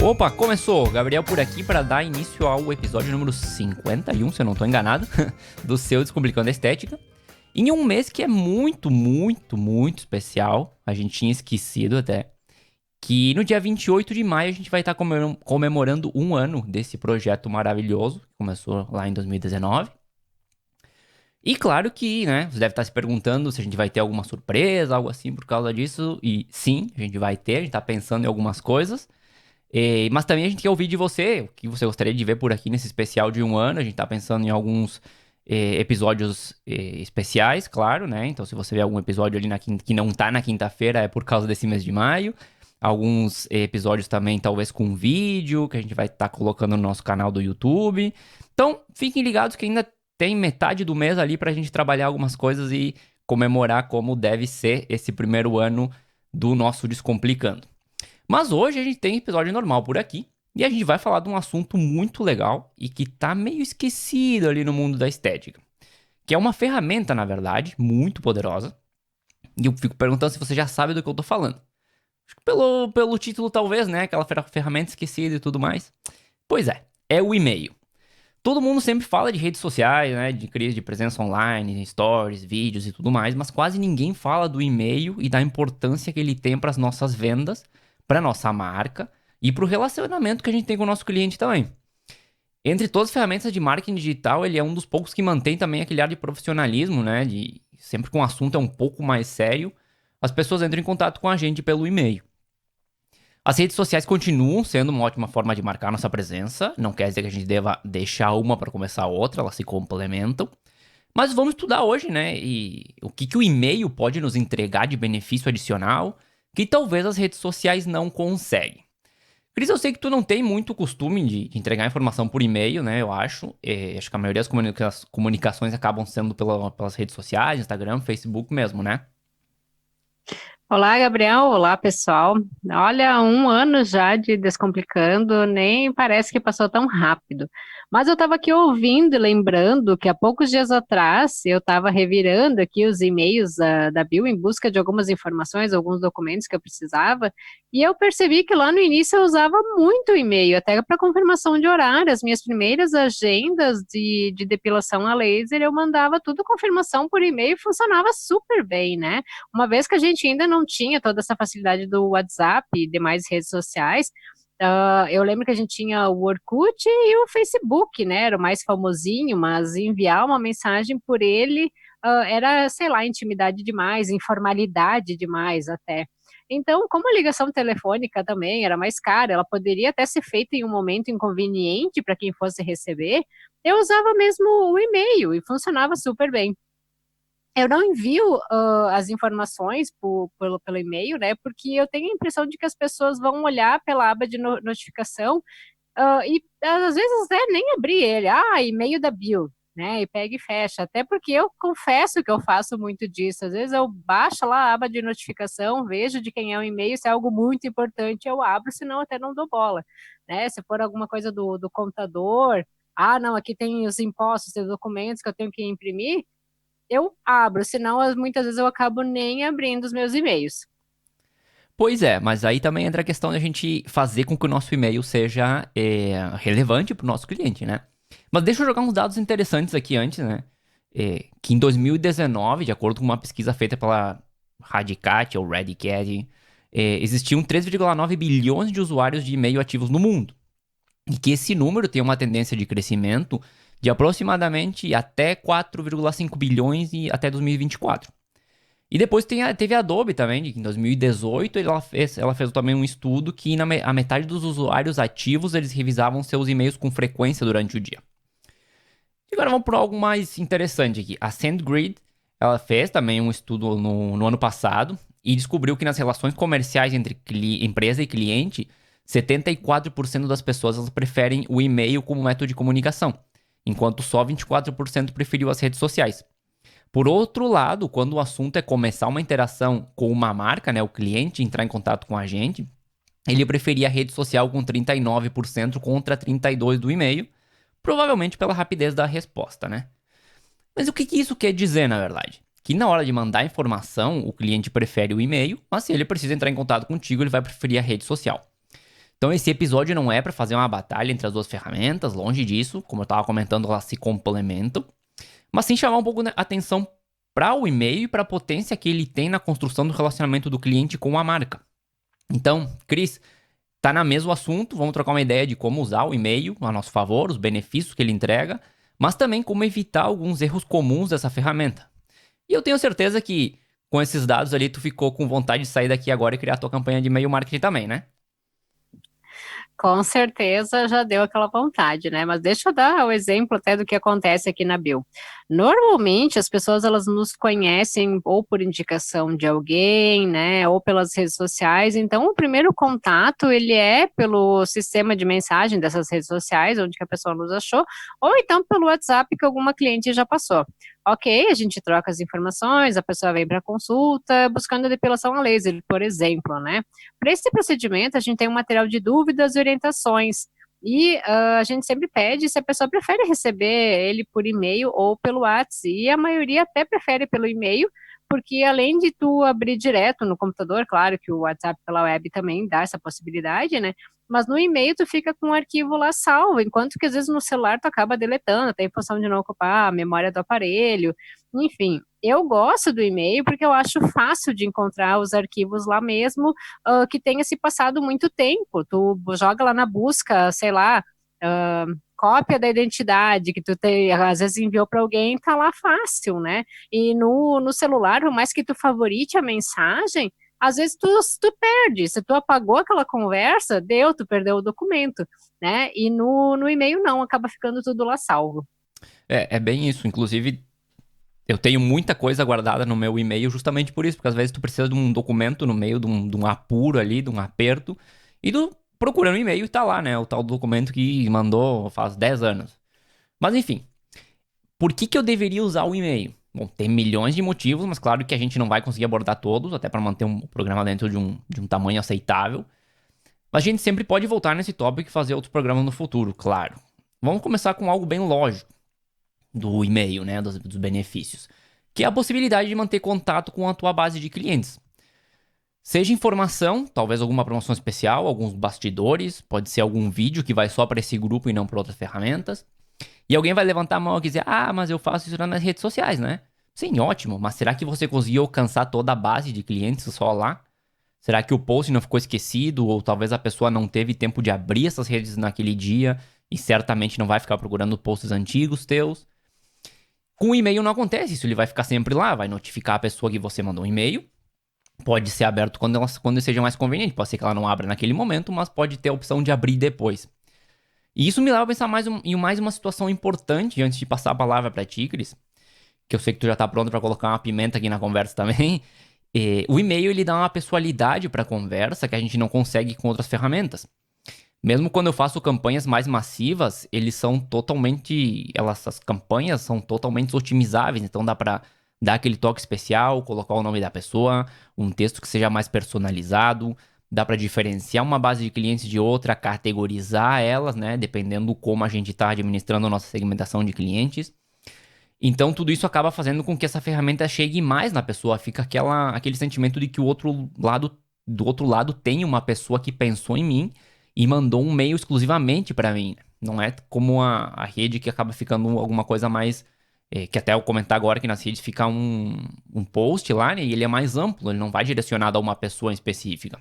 Opa, começou! Gabriel por aqui para dar início ao episódio número 51, se eu não estou enganado, do seu Descomplicando a Estética. Em um mês que é muito especial, a gente tinha esquecido até, que no dia 28 de maio a gente vai estar comemorando um ano desse projeto maravilhoso, que começou lá em 2019. E claro que, né, você deve estar se perguntando se a gente vai ter alguma surpresa, algo assim por causa disso. E sim, a gente vai ter, a gente tá pensando em algumas coisas. Mas também a gente quer ouvir de você, o que você gostaria de ver por aqui nesse especial de um ano. A gente tá pensando em alguns episódios especiais, claro, né? Então se você vê algum episódio ali que não tá na quinta-feira, é por causa desse mês de maio. Alguns episódios também, talvez com vídeo, que a gente vai estar colocando no nosso canal do YouTube. Então, fiquem ligados que ainda tem metade do mês ali pra gente trabalhar algumas coisas e comemorar como deve ser esse primeiro ano do nosso Descomplicando. Mas hoje a gente tem episódio normal por aqui e a gente vai falar de um assunto muito legal e que tá meio esquecido ali no mundo da estética, que é uma ferramenta, na verdade, muito poderosa. E eu fico perguntando se você já sabe do que eu tô falando. Acho que pelo título talvez, né? Aquela ferramenta esquecida e tudo mais. Pois é o e-mail. Todo mundo sempre fala de redes sociais, né? De crise de presença online, stories, vídeos e tudo mais, mas quase ninguém fala do e-mail e da importância que ele tem para as nossas vendas, para nossa marca e para o relacionamento que a gente tem com o nosso cliente também. Entre todas as ferramentas de marketing digital, ele é um dos poucos que mantém também aquele ar de profissionalismo, né? De sempre que um assunto é um pouco mais sério, as pessoas entram em contato com a gente pelo e-mail. As redes sociais continuam sendo uma ótima forma de marcar nossa presença. Não quer dizer que a gente deva deixar uma para começar a outra, elas se complementam. Mas vamos estudar hoje, né? E o que o e-mail pode nos entregar de benefício adicional que talvez as redes sociais não conseguem. Cris, eu sei que tu não tem muito costume de entregar informação por e-mail, né? Eu acho. Acho que a maioria das comunicações acabam sendo pelas redes sociais, Instagram, Facebook mesmo, né? Olá, Gabriel. Olá, pessoal. Olha, um ano já de Descomplicando, nem parece que passou tão rápido. Mas eu estava aqui ouvindo e lembrando que há poucos dias atrás eu estava revirando aqui os e-mails da Bill em busca de algumas informações, alguns documentos que eu precisava, e eu percebi que lá no início eu usava muito e-mail, até para confirmação de horário. As minhas primeiras agendas de depilação a laser, eu mandava tudo confirmação por e-mail e funcionava super bem, né? Uma vez que a gente ainda não tinha toda essa facilidade do WhatsApp e demais redes sociais, eu lembro que a gente tinha o Orkut e o Facebook, né? Era o mais famosinho, mas enviar uma mensagem por ele era, sei lá, intimidade demais, informalidade demais até. Então, como a ligação telefônica também era mais cara, ela poderia até ser feita em um momento inconveniente para quem fosse receber, eu usava mesmo o e-mail e funcionava super bem. Eu não envio as informações pelo e-mail, né? Porque eu tenho a impressão de que as pessoas vão olhar pela aba de notificação e às vezes até nem abrir ele. Ah, e-mail da Bill, né? E pega e fecha. Até porque eu confesso que eu faço muito disso. Às vezes eu baixo lá a aba de notificação, vejo de quem é o e-mail, se é algo muito importante, eu abro, senão até não dou bola, né? Se for alguma coisa do contador, ah, não, aqui tem os impostos e documentos que eu tenho que imprimir, eu abro, senão muitas vezes eu acabo nem abrindo os meus e-mails. Pois é, mas aí também entra a questão da gente fazer com que o nosso e-mail seja relevante para o nosso cliente, né? Mas deixa eu jogar uns dados interessantes aqui antes, né? Que em 2019, de acordo com uma pesquisa feita pela Radicat ou Radicat, existiam 3,9 bilhões de usuários de e-mail ativos no mundo. E que esse número tem uma tendência de crescimento de aproximadamente até 4,5 bilhões até 2024. E depois teve a Adobe também, que em 2018 ela fez também um estudo que a metade dos usuários ativos eles revisavam seus e-mails com frequência durante o dia. E agora vamos para algo mais interessante aqui. A SendGrid ela fez também um estudo no ano passado e descobriu que nas relações comerciais entre empresa e cliente, 74% das pessoas elas preferem o e-mail como método de comunicação, enquanto só 24% preferiu as redes sociais. Por outro lado, quando o assunto é começar uma interação com uma marca, né, o cliente entrar em contato com a gente, ele preferia a rede social com 39% contra 32% do e-mail, provavelmente pela rapidez da resposta, né? Mas o que isso quer dizer, na verdade? Que na hora de mandar informação, o cliente prefere o e-mail, mas se ele precisa entrar em contato contigo, ele vai preferir a rede social. Então esse episódio não é para fazer uma batalha entre as duas ferramentas, longe disso, como eu estava comentando, elas se complementam, mas sim chamar um pouco a atenção para o e-mail e para a potência que ele tem na construção do relacionamento do cliente com a marca. Então, Cris, tá na mesmo assunto, vamos trocar uma ideia de como usar o e-mail a nosso favor, os benefícios que ele entrega, mas também como evitar alguns erros comuns dessa ferramenta. E eu tenho certeza que com esses dados ali tu ficou com vontade de sair daqui agora e criar tua campanha de e-mail marketing também, né? Com certeza já deu aquela vontade, né? Mas deixa eu dar o exemplo até do que acontece aqui na Bill. Normalmente as pessoas elas nos conhecem ou por indicação de alguém, né, ou pelas redes sociais. Então o primeiro contato ele é pelo sistema de mensagem dessas redes sociais, onde que a pessoa nos achou, ou então pelo WhatsApp que alguma cliente já passou. Ok, a gente troca as informações, a pessoa vem para consulta, buscando a depilação a laser, por exemplo, né? Para esse procedimento, a gente tem um material de dúvidas e orientações. E a gente sempre pede se a pessoa prefere receber ele por e-mail ou pelo WhatsApp. E a maioria até prefere pelo e-mail, porque além de tu abrir direto no computador, claro que o WhatsApp pela web também dá essa possibilidade, né? Mas no e-mail tu fica com o arquivo lá salvo, enquanto que às vezes no celular tu acaba deletando, tem função de não ocupar a memória do aparelho, enfim. Eu gosto do e-mail porque eu acho fácil de encontrar os arquivos lá mesmo, que tenha se passado muito tempo. Tu joga lá na busca, sei lá, cópia da identidade que tu às vezes enviou para alguém, tá lá fácil, né? E no celular, por mais que tu favorite a mensagem, às vezes tu perde. Se tu apagou aquela conversa, deu, tu perdeu o documento, né? E no e-mail não, acaba ficando tudo lá salvo. É bem isso. Inclusive, eu tenho muita coisa guardada no meu e-mail justamente por isso, porque às vezes tu precisa de um documento no meio de um apuro ali, de um aperto, e tu procura no e-mail e tá lá, né? O tal documento que mandou faz 10 anos. Mas enfim, por que que eu deveria usar o e-mail? Bom, tem milhões de motivos, mas claro que a gente não vai conseguir abordar todos, até para manter um programa dentro de um tamanho aceitável. Mas a gente sempre pode voltar nesse tópico e fazer outros programas no futuro, claro. Vamos começar com algo bem lógico do e-mail, né, dos benefícios, que é a possibilidade de manter contato com a tua base de clientes. Seja informação, talvez alguma promoção especial, alguns bastidores, pode ser algum vídeo que vai só para esse grupo e não para outras ferramentas. E alguém vai levantar a mão e dizer: "Ah, mas eu faço isso nas redes sociais, né?" Sim, ótimo, mas será que você conseguiu alcançar toda a base de clientes só lá? Será que o post não ficou esquecido? Ou talvez a pessoa não teve tempo de abrir essas redes naquele dia e certamente não vai ficar procurando posts antigos teus? Com o e-mail não acontece isso, ele vai ficar sempre lá, vai notificar a pessoa que você mandou um e-mail. Pode ser aberto quando seja mais conveniente, pode ser que ela não abra naquele momento, mas pode ter a opção de abrir depois. E isso me leva a pensar em mais uma situação importante antes de passar a palavra para ti, Cris, que eu sei que tu já tá pronto para colocar uma pimenta aqui na conversa também. O e-mail ele dá uma pessoalidade para a conversa que a gente não consegue com outras ferramentas. Mesmo quando eu faço campanhas mais massivas, as campanhas são totalmente otimizáveis, então dá para dar aquele toque especial, colocar o nome da pessoa, um texto que seja mais personalizado, dá para diferenciar uma base de clientes de outra, categorizar elas, né, dependendo como a gente está administrando a nossa segmentação de clientes. Então tudo isso acaba fazendo com que essa ferramenta chegue mais na pessoa, fica aquele sentimento de que do outro lado tem uma pessoa que pensou em mim e mandou um e-mail exclusivamente para mim. Não é como a rede que acaba ficando alguma coisa mais. Que até eu comentar agora que nas redes fica um post lá, né, e ele é mais amplo, ele não vai direcionado a uma pessoa em específica.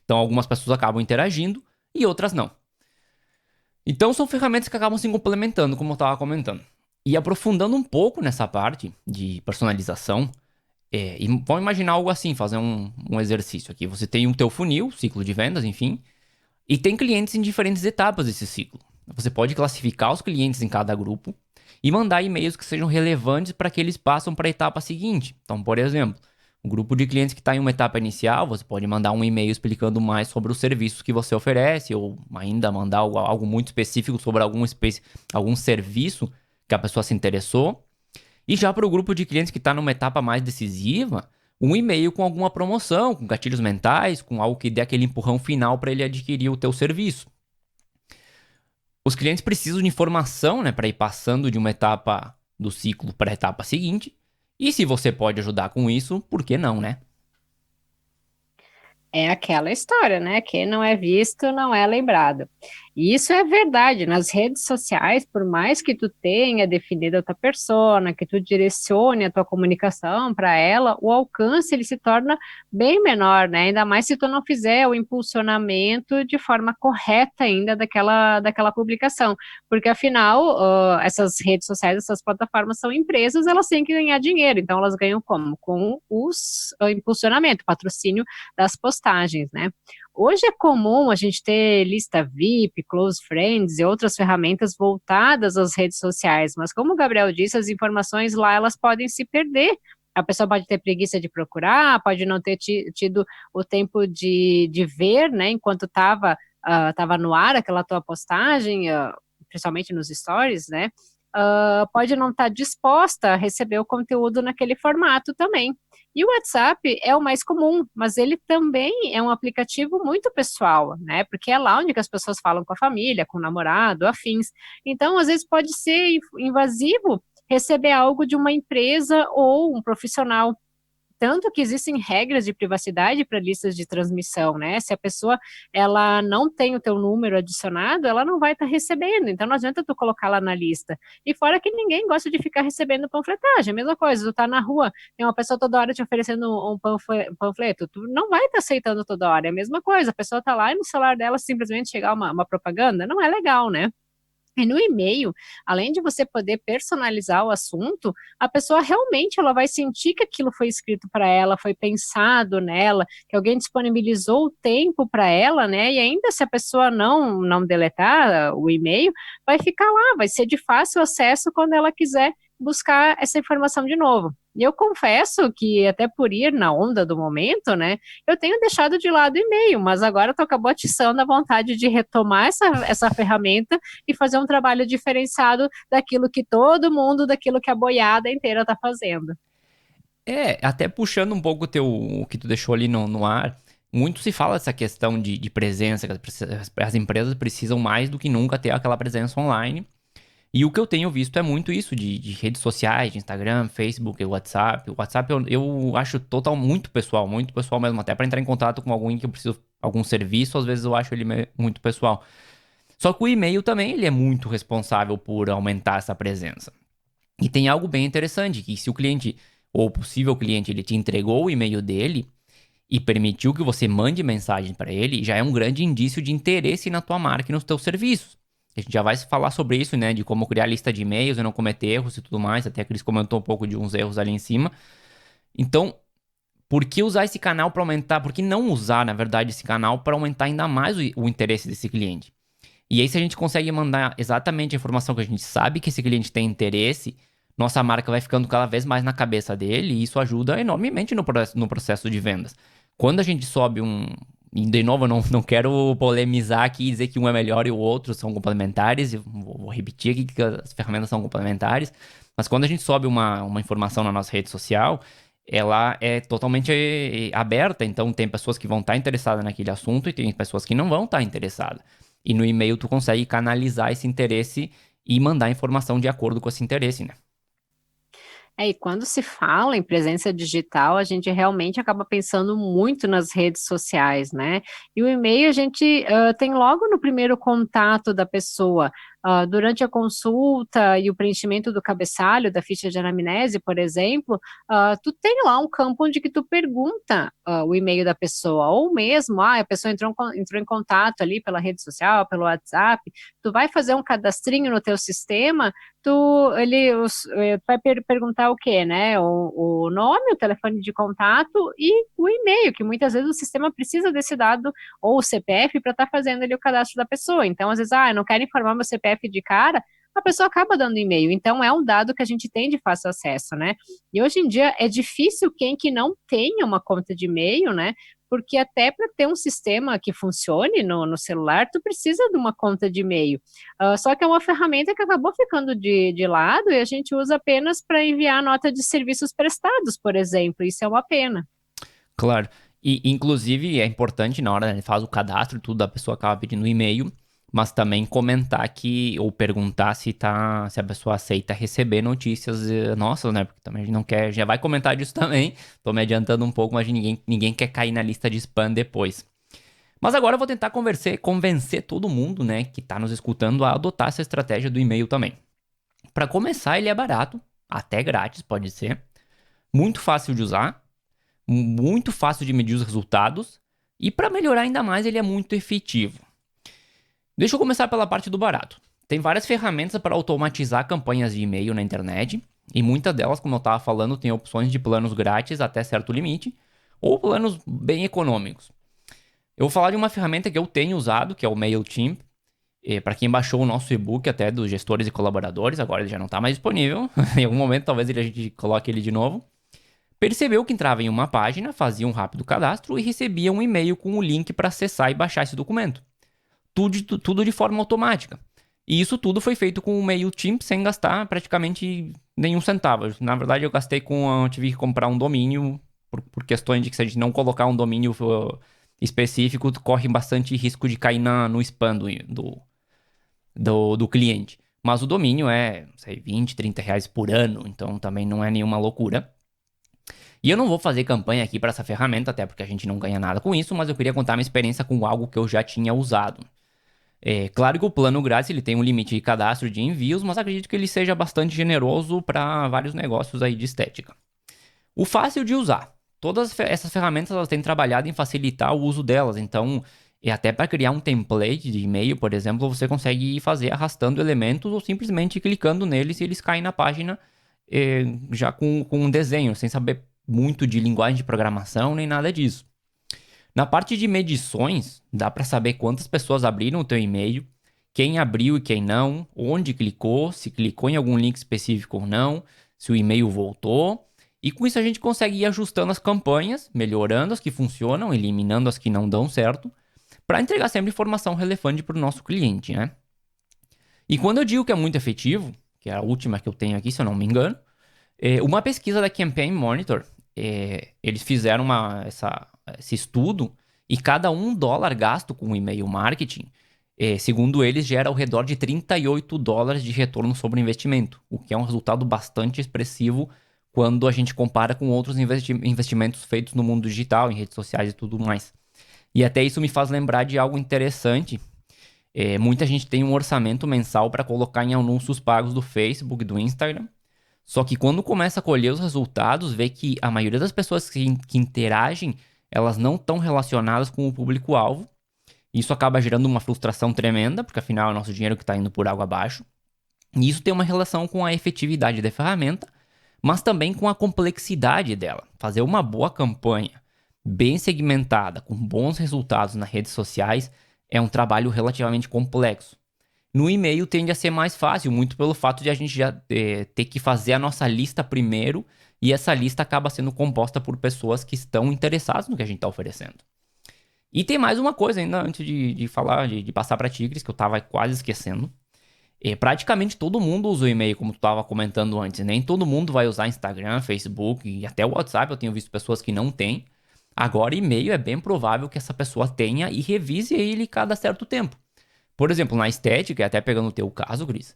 Então algumas pessoas acabam interagindo e outras não. Então são ferramentas que acabam se complementando, como eu estava comentando. E aprofundando um pouco nessa parte de personalização, e vamos imaginar algo assim, fazer um exercício aqui. Você tem o teu funil, ciclo de vendas, enfim, e tem clientes em diferentes etapas desse ciclo. Você pode classificar os clientes em cada grupo e mandar e-mails que sejam relevantes para que eles passem para a etapa seguinte. Então, por exemplo, um grupo de clientes que está em uma etapa inicial, você pode mandar um e-mail explicando mais sobre os serviços que você oferece, ou ainda mandar algo muito específico sobre algum serviço que a pessoa se interessou. E já para o grupo de clientes que está numa etapa mais decisiva, um e-mail com alguma promoção, com gatilhos mentais, com algo que dê aquele empurrão final para ele adquirir o teu serviço. Os clientes precisam de informação, né, para ir passando de uma etapa do ciclo para a etapa seguinte. E se você pode ajudar com isso, por que não, né? É aquela história, né? Quem não é visto não é lembrado. E isso é verdade. Nas redes sociais, por mais que tu tenha definido a tua persona, que tu direcione a tua comunicação para ela, o alcance ele se torna bem menor, né? Ainda mais se tu não fizer o impulsionamento de forma correta ainda daquela publicação. Porque afinal, essas redes sociais, essas plataformas são empresas, elas têm que ganhar dinheiro. Então elas ganham como? Com o impulsionamento, patrocínio das postagens, né? Hoje é comum a gente ter lista VIP, Close Friends e outras ferramentas voltadas às redes sociais, mas como o Gabriel disse, as informações lá elas podem se perder. A pessoa pode ter preguiça de procurar, pode não ter tido o tempo de ver, né, enquanto estava no ar aquela tua postagem, principalmente nos stories, né, pode não estar disposta a receber o conteúdo naquele formato também. E o WhatsApp é o mais comum, mas ele também é um aplicativo muito pessoal, né? Porque é lá onde as pessoas falam com a família, com o namorado, afins. Então, às vezes pode ser invasivo receber algo de uma empresa ou um profissional. Tanto que existem regras de privacidade para listas de transmissão, né? Se a pessoa ela não tem o teu número adicionado, ela não vai estar recebendo. Então não adianta tu colocar lá na lista. E fora que ninguém gosta de ficar recebendo panfletagem. A mesma coisa, tu tá na rua, tem uma pessoa toda hora te oferecendo um panfleto, tu não vai estar aceitando toda hora. É a mesma coisa, a pessoa tá lá e no celular dela simplesmente chegar uma propaganda, não é legal, né? E no e-mail, além de você poder personalizar o assunto, a pessoa realmente ela vai sentir que aquilo foi escrito para ela, foi pensado nela, que alguém disponibilizou o tempo para ela, né? E ainda se a pessoa não deletar o e-mail, vai ficar lá, vai ser de fácil acesso quando ela quiser buscar essa informação de novo. E eu confesso que até por ir na onda do momento, né, eu tenho deixado de lado o e-mail, mas agora eu tô com a botição da vontade de retomar essa ferramenta e fazer um trabalho diferenciado daquilo que todo mundo, daquilo que a boiada inteira está fazendo. Até puxando um pouco o que tu deixou ali no ar, muito se fala dessa questão de presença, que as empresas precisam mais do que nunca ter aquela presença online. E o que eu tenho visto é muito isso de redes sociais, de Instagram, Facebook, WhatsApp. O WhatsApp eu acho muito pessoal mesmo. Até para entrar em contato com alguém que eu preciso algum serviço, às vezes eu acho ele muito pessoal. Só que o e-mail também ele é muito responsável por aumentar essa presença. E tem algo bem interessante, que se o cliente, ou o possível cliente, ele te entregou o e-mail dele e permitiu que você mande mensagem para ele, já é um grande indício de interesse na tua marca e nos teus serviços. A gente já vai falar sobre isso, né? De como criar lista de e-mails e não cometer erros e tudo mais. Até a Cris comentou um pouco de uns erros ali em cima. Então, por que usar esse canal para aumentar? Por que não usar, na verdade, esse canal para aumentar ainda mais o interesse desse cliente? E aí, se a gente consegue mandar exatamente a informação que a gente sabe que esse cliente tem interesse, nossa marca vai ficando cada vez mais na cabeça dele e isso ajuda enormemente no processo de vendas. Quando a gente sobe um. E de novo, eu não quero polemizar aqui e dizer que um é melhor e o outro são complementares. Eu vou repetir aqui que as ferramentas são complementares. Mas quando a gente sobe uma informação na nossa rede social, ela é totalmente aberta. Então, tem pessoas que vão estar interessadas naquele assunto e tem pessoas que não vão estar interessadas. E no e-mail, tu consegue canalizar esse interesse e mandar informação de acordo com esse interesse, né? E quando se fala em presença digital, a gente realmente acaba pensando muito nas redes sociais, né? E o e-mail a gente tem logo no primeiro contato da pessoa, durante a consulta e o preenchimento do cabeçalho da ficha de anamnese, por exemplo, tu tem lá um campo onde que tu pergunta o e-mail da pessoa, ou mesmo, a pessoa entrou em contato ali pela rede social, pelo WhatsApp, tu vai fazer um cadastrinho no teu sistema, vai perguntar o quê, né? O nome, o telefone de contato e o e-mail, que muitas vezes o sistema precisa desse dado, ou o CPF, para estar fazendo ali o cadastro da pessoa. Então, às vezes, eu não quero informar meu CPF de cara, a pessoa acaba dando e-mail. Então, é um dado que a gente tem de fácil acesso, né? E hoje em dia é difícil quem que não tenha uma conta de e-mail, né? Porque até para ter um sistema que funcione no celular, tu precisa de uma conta de e-mail. Só que é uma ferramenta que acabou ficando de lado e a gente usa apenas para enviar nota de serviços prestados, por exemplo. Isso é uma pena. Claro. E, inclusive, é importante na hora, né, faz o cadastro e tudo, a pessoa acaba pedindo um e-mail, mas também comentar que, ou perguntar se a pessoa aceita receber notícias nossas, né? Porque também a gente não quer, já vai comentar disso também. Tô me adiantando um pouco, mas ninguém quer cair na lista de spam depois. Mas agora eu vou tentar convencer todo mundo, né, que tá nos escutando a adotar essa estratégia do e-mail também. Para começar, ele é barato, até grátis pode ser, muito fácil de usar, muito fácil de medir os resultados e para melhorar ainda mais, ele é muito efetivo. Deixa eu começar pela parte do barato. Tem várias ferramentas para automatizar campanhas de e-mail na internet, e muitas delas, como eu estava falando, tem opções de planos grátis até certo limite, ou planos bem econômicos. Eu vou falar de uma ferramenta que eu tenho usado, que é o MailChimp. Para quem baixou o nosso e-book até dos gestores e colaboradores, agora ele já não está mais disponível. Em algum momento talvez a gente coloque ele de novo. Percebeu que entrava em uma página, fazia um rápido cadastro e recebia um e-mail com o link para acessar e baixar esse documento. Tudo de forma automática. E isso tudo foi feito com o MailChimp sem gastar praticamente nenhum centavo. Na verdade, eu tive que comprar um domínio por questões de que se a gente não colocar um domínio específico, corre bastante risco de cair no spam do cliente. Mas o domínio é, não sei, 20, 30 reais por ano, então também não é nenhuma loucura. E eu não vou fazer campanha aqui para essa ferramenta, até porque a gente não ganha nada com isso, mas eu queria contar minha experiência com algo que eu já tinha usado. É claro que o plano grátis ele tem um limite de cadastro de envios, mas acredito que ele seja bastante generoso para vários negócios aí de estética. O fácil de usar. Todas essas ferramentas elas têm trabalhado em facilitar o uso delas, então até para criar um template de e-mail, por exemplo, você consegue fazer arrastando elementos ou simplesmente clicando neles e eles caem na página já com um desenho, sem saber muito de linguagem de programação nem nada disso. Na parte de medições, dá para saber quantas pessoas abriram o teu e-mail, quem abriu e quem não, onde clicou, se clicou em algum link específico ou não, se o e-mail voltou. E com isso a gente consegue ir ajustando as campanhas, melhorando as que funcionam, eliminando as que não dão certo, para entregar sempre informação relevante para o nosso cliente, né? E quando eu digo que é muito efetivo, que é a última que eu tenho aqui, se eu não me engano, uma pesquisa da Campaign Monitor, eles fizeram esse estudo e cada $1 gasto com e-mail marketing, segundo eles, gera ao redor de $38 de retorno sobre o investimento, o que é um resultado bastante expressivo quando a gente compara com outros investimentos feitos no mundo digital, em redes sociais e tudo mais. E até isso me faz lembrar de algo interessante. Muita gente tem um orçamento mensal para colocar em anúncios pagos do Facebook, do Instagram. Só que quando começa a colher os resultados, vê que a maioria das pessoas que interagem, elas não estão relacionadas com o público-alvo. Isso acaba gerando uma frustração tremenda, porque afinal é o nosso dinheiro que está indo por água abaixo. E isso tem uma relação com a efetividade da ferramenta, mas também com a complexidade dela. Fazer uma boa campanha, bem segmentada, com bons resultados nas redes sociais, é um trabalho relativamente complexo. No e-mail tende a ser mais fácil, muito pelo fato de a gente já ter que fazer a nossa lista primeiro, e essa lista acaba sendo composta por pessoas que estão interessadas no que a gente está oferecendo. E tem mais uma coisa ainda, antes de falar, de passar para Tigres, que eu estava quase esquecendo. Praticamente todo mundo usa o e-mail, como tu estava comentando antes. Nem todo mundo vai usar Instagram, Facebook e até o WhatsApp. Eu tenho visto pessoas que não têm. Agora, e-mail é bem provável que essa pessoa tenha e revise ele cada certo tempo. Por exemplo, na estética, até pegando o teu caso, Cris,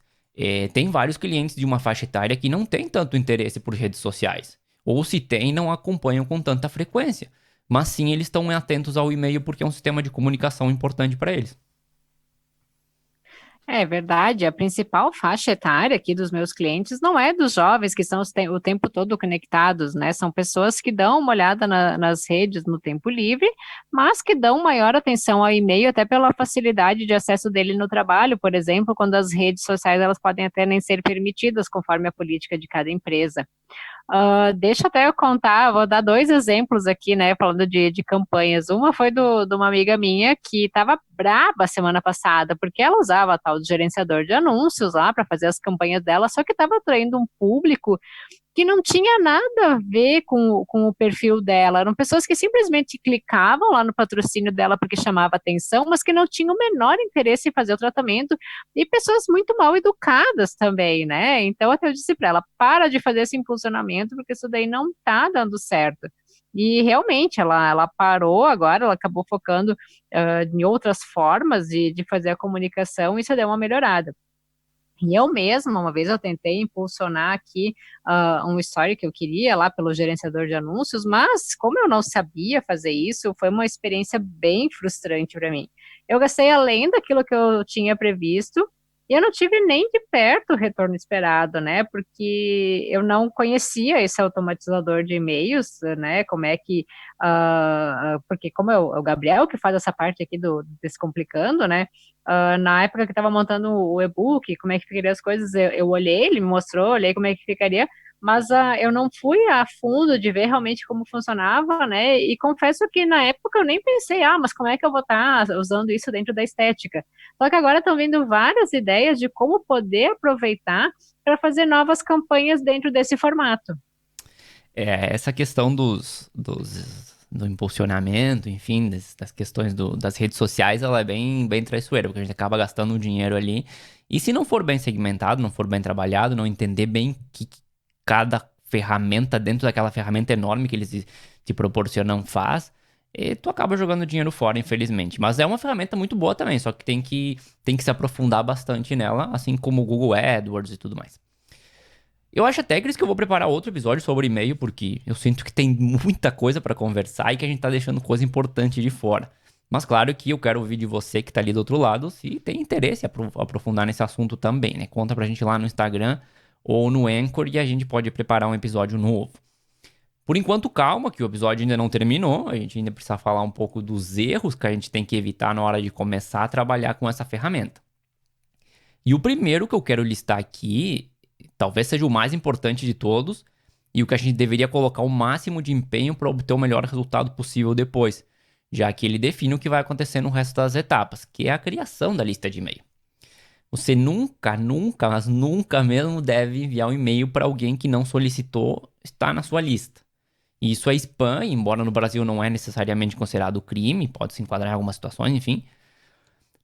tem vários clientes de uma faixa etária que não têm tanto interesse por redes sociais. Ou se tem, não acompanham com tanta frequência. Mas sim, eles estão atentos ao e-mail porque é um sistema de comunicação importante para eles. É verdade, a principal faixa etária aqui dos meus clientes não é dos jovens que estão o tempo todo conectados, né? São pessoas que dão uma olhada nas redes no tempo livre, mas que dão maior atenção ao e-mail, até pela facilidade de acesso dele no trabalho, por exemplo, quando as redes sociais elas podem até nem ser permitidas conforme a política de cada empresa. Deixa até eu contar, vou dar dois exemplos aqui, né, falando de campanhas. Uma foi de uma amiga minha que estava braba semana passada, porque ela usava a tal do gerenciador de anúncios lá para fazer as campanhas dela, só que estava atraindo um público que não tinha nada a ver com o perfil dela. Eram pessoas que simplesmente clicavam lá no patrocínio dela porque chamava atenção, mas que não tinham o menor interesse em fazer o tratamento, e pessoas muito mal educadas também, né? Então, até eu disse para ela, para de fazer esse impulsionamento, porque isso daí não tá dando certo. E realmente ela parou agora, ela acabou focando em outras formas de fazer a comunicação, e isso deu uma melhorada. E eu mesma, uma vez eu tentei impulsionar aqui um story que eu queria lá pelo gerenciador de anúncios, mas como eu não sabia fazer isso, foi uma experiência bem frustrante para mim. Eu gastei além daquilo que eu tinha previsto e eu não tive nem de perto o retorno esperado, né? Porque eu não conhecia esse automatizador de e-mails, né? Como é que porque como é o Gabriel que faz essa parte aqui do Descomplicando, né? Na época que estava montando o e-book, como é que ficaria as coisas, eu olhei, ele me mostrou, olhei como é que ficaria, mas eu não fui a fundo de ver realmente como funcionava, né? E confesso que na época eu nem pensei, mas como é que eu vou estar usando isso dentro da estética? Só que agora estão vindo várias ideias de como poder aproveitar para fazer novas campanhas dentro desse formato. Essa questão do impulsionamento, enfim, das questões das redes sociais, ela é bem traiçoeira, porque a gente acaba gastando um dinheiro ali. E se não for bem segmentado, não for bem trabalhado, não entender bem que cada ferramenta dentro daquela ferramenta enorme que eles te proporcionam faz, tu acaba jogando dinheiro fora, infelizmente. Mas é uma ferramenta muito boa também, só que tem que se aprofundar bastante nela, assim como o Google AdWords e tudo mais. Eu acho até, Cris, que eu vou preparar outro episódio sobre e-mail, porque eu sinto que tem muita coisa pra conversar e que a gente tá deixando coisa importante de fora. Mas claro que eu quero ouvir de você que tá ali do outro lado, se tem interesse em aprofundar nesse assunto também, né? Conta pra gente lá no Instagram ou no Anchor e a gente pode preparar um episódio novo. Por enquanto, calma, que o episódio ainda não terminou. A gente ainda precisa falar um pouco dos erros que a gente tem que evitar na hora de começar a trabalhar com essa ferramenta. E o primeiro que eu quero listar aqui, talvez seja o mais importante de todos, e o que a gente deveria colocar o máximo de empenho para obter o melhor resultado possível depois, já que ele define o que vai acontecer no resto das etapas, que é a criação da lista de e-mail. Você nunca, mas nunca mesmo deve enviar um e-mail para alguém que não solicitou estar na sua lista. E isso é spam, embora no Brasil não é necessariamente considerado crime, pode se enquadrar em algumas situações, enfim.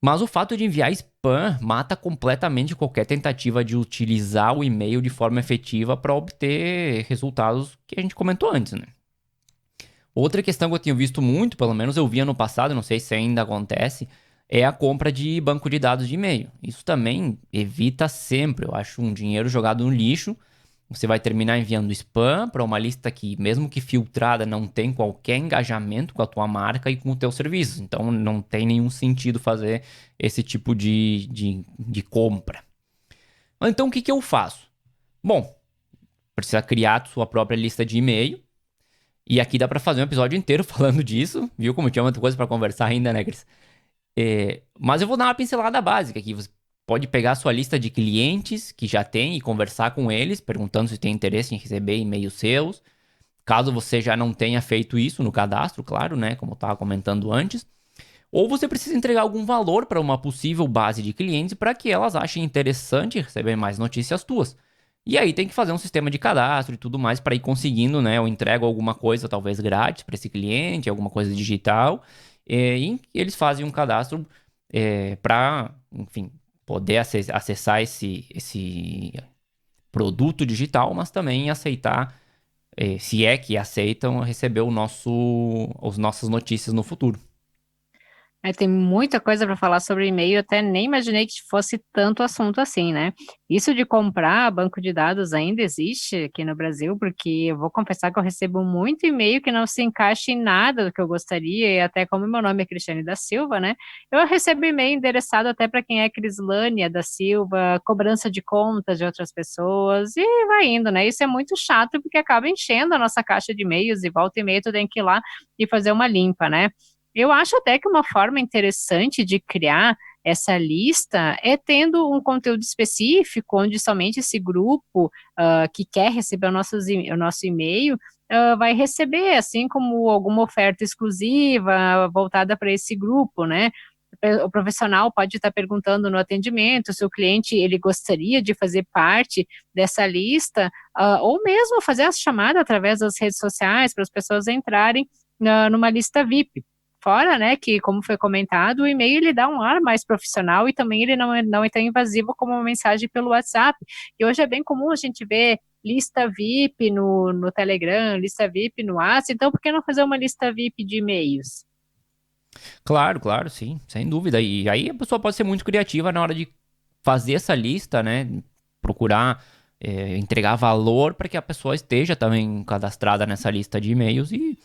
Mas o fato de enviar spam mata completamente qualquer tentativa de utilizar o e-mail de forma efetiva para obter resultados que a gente comentou antes, né? Outra questão que eu tenho visto muito, pelo menos eu via no passado, não sei se ainda acontece, é a compra de banco de dados de e-mail. Isso também evita sempre, eu acho, um dinheiro jogado no lixo. Você vai terminar enviando spam para uma lista que, mesmo que filtrada, não tem qualquer engajamento com a tua marca e com o teu serviço. Então, não tem nenhum sentido fazer esse tipo de compra. Mas então, o que eu faço? Bom, precisa criar a sua própria lista de e-mail. E aqui dá para fazer um episódio inteiro falando disso. Viu como tinha muita coisa para conversar ainda, né, Cris? Mas eu vou dar uma pincelada básica aqui. Você pode pegar a sua lista de clientes que já tem e conversar com eles, perguntando se tem interesse em receber e-mails seus. Caso você já não tenha feito isso no cadastro, claro, né? Como eu estava comentando antes. Ou você precisa entregar algum valor para uma possível base de clientes para que elas achem interessante receber mais notícias tuas. E aí tem que fazer um sistema de cadastro e tudo mais para ir conseguindo, né? Eu entrego alguma coisa talvez grátis para esse cliente, alguma coisa digital, e eles fazem um cadastro para, enfim, poder acessar esse produto digital, mas também aceitar, se é que aceitam, receber as nossas notícias no futuro. Tem muita coisa para falar sobre e-mail, até nem imaginei que fosse tanto assunto assim, né? Isso de comprar banco de dados ainda existe aqui no Brasil, porque eu vou confessar que eu recebo muito e-mail que não se encaixa em nada do que eu gostaria, e até como meu nome é Cristiane da Silva, né? Eu recebo e-mail endereçado até para quem é Crislânia da Silva, cobrança de contas de outras pessoas, e vai indo, né? Isso é muito chato, porque acaba enchendo a nossa caixa de e-mails, e volta e meia tu tem que ir lá e fazer uma limpa, né? Eu acho até que uma forma interessante de criar essa lista é tendo um conteúdo específico, onde somente esse grupo que quer receber o nosso e-mail vai receber, assim como alguma oferta exclusiva voltada para esse grupo, né? O profissional pode estar perguntando no atendimento se o cliente ele gostaria de fazer parte dessa lista, ou mesmo fazer a chamada através das redes sociais para as pessoas entrarem numa lista VIP. Fora, né, que como foi comentado, o e-mail ele dá um ar mais profissional e também ele não é tão invasivo como uma mensagem pelo WhatsApp. E hoje é bem comum a gente ver lista VIP no Telegram, lista VIP no WhatsApp, então por que não fazer uma lista VIP de e-mails? Claro, claro, sim, sem dúvida. E aí a pessoa pode ser muito criativa na hora de fazer essa lista, né? Procurar entregar valor para que a pessoa esteja também cadastrada nessa lista de e-mails e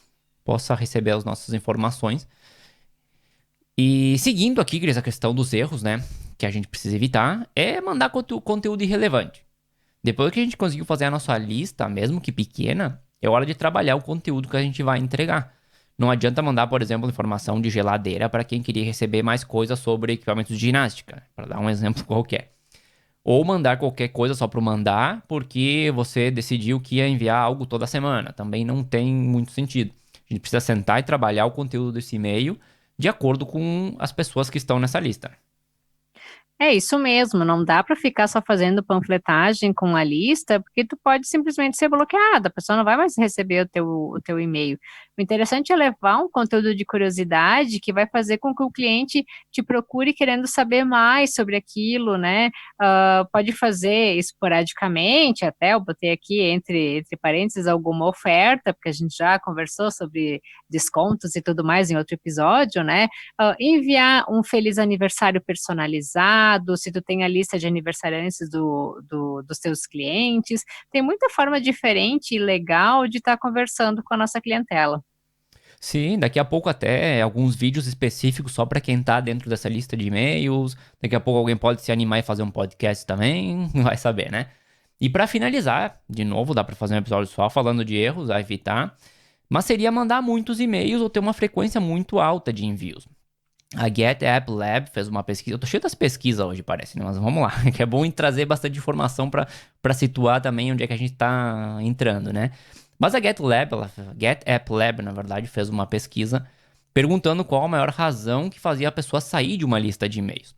possa receber as nossas informações. E seguindo aqui, Cris, a questão dos erros, né? Que a gente precisa evitar, é mandar conteúdo irrelevante. Depois que a gente conseguiu fazer a nossa lista, mesmo que pequena, é hora de trabalhar o conteúdo que a gente vai entregar. Não adianta mandar, por exemplo, informação de geladeira para quem queria receber mais coisas sobre equipamentos de ginástica, para dar um exemplo qualquer. Ou mandar qualquer coisa só para mandar, porque você decidiu que ia enviar algo toda semana. Também não tem muito sentido. A gente precisa sentar e trabalhar o conteúdo desse e-mail de acordo com as pessoas que estão nessa lista. É isso mesmo, não dá para ficar só fazendo panfletagem com a lista, porque tu pode simplesmente ser bloqueada, a pessoa não vai mais receber o teu e-mail. O interessante é levar um conteúdo de curiosidade que vai fazer com que o cliente te procure querendo saber mais sobre aquilo, né? Pode fazer esporadicamente, até eu botei aqui entre parênteses alguma oferta, porque a gente já conversou sobre descontos e tudo mais em outro episódio, né? Enviar um feliz aniversário personalizado, se tu tem a lista de aniversariantes dos teus clientes. Tem muita forma diferente e legal de estar conversando com a nossa clientela. Sim, daqui a pouco até alguns vídeos específicos só para quem tá dentro dessa lista de e-mails. Daqui a pouco alguém pode se animar e fazer um podcast também, vai saber, né? E para finalizar, de novo, dá para fazer um episódio só falando de erros, a evitar, mas seria mandar muitos e-mails ou ter uma frequência muito alta de envios. A Get App Lab fez uma pesquisa. Eu tô cheio das pesquisas hoje, parece, né? Mas vamos lá. Que é bom trazer bastante informação para situar também onde é que a gente tá entrando, né? Mas a Get App Lab, na verdade, fez uma pesquisa perguntando qual a maior razão que fazia a pessoa sair de uma lista de e-mails.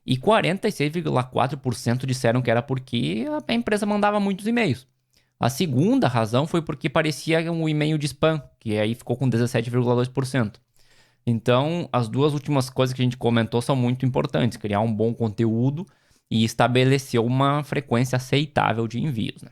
E 46,4% disseram que era porque a empresa mandava muitos e-mails. A segunda razão foi porque parecia um e-mail de spam, que aí ficou com 17,2%. Então, as duas últimas coisas que a gente comentou são muito importantes: criar um bom conteúdo e estabelecer uma frequência aceitável de envios, né?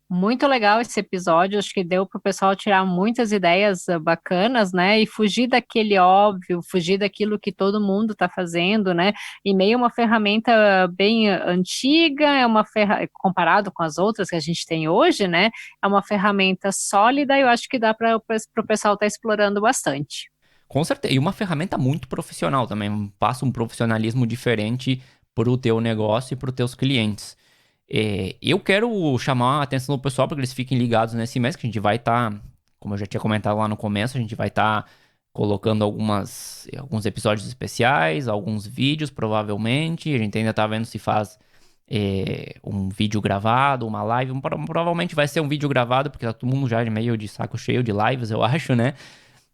Muito legal esse episódio, acho que deu para o pessoal tirar muitas ideias bacanas, né? E fugir daquele óbvio, fugir daquilo que todo mundo está fazendo, né? E-mail é uma ferramenta bem antiga, comparado com as outras que a gente tem hoje, né? É uma ferramenta sólida e eu acho que dá para o pessoal estar explorando bastante. Com certeza. E uma ferramenta muito profissional também. Passa um profissionalismo diferente para o teu negócio e para os teus clientes. Eu quero chamar a atenção do pessoal para que eles fiquem ligados nesse mês, que a gente vai estar, como eu já tinha comentado lá no começo, a gente vai estar colocando alguns episódios especiais, alguns vídeos, provavelmente. A gente ainda está vendo se faz um vídeo gravado, uma live. Provavelmente vai ser um vídeo gravado, porque tá todo mundo já meio de saco cheio de lives, eu acho, né?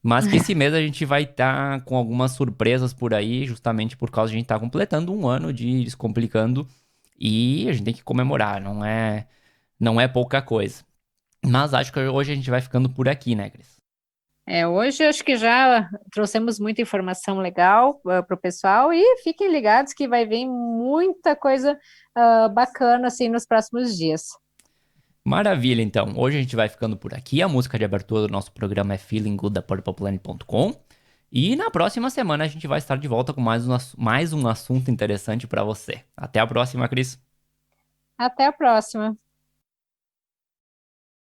Mas que esse mês a gente vai estar com algumas surpresas por aí, justamente por causa de a gente estar completando um ano de Descomplicando e a gente tem que comemorar, não é pouca coisa. Mas acho que hoje a gente vai ficando por aqui, né, Cris? Hoje eu acho que já trouxemos muita informação legal para o pessoal e fiquem ligados que vai vir muita coisa bacana assim nos próximos dias. Maravilha, então. Hoje a gente vai ficando por aqui. A música de abertura do nosso programa é Feeling Good da purpleplanet.com. E na próxima semana a gente vai estar de volta com mais um assunto interessante para você. Até a próxima, Cris. Até a próxima.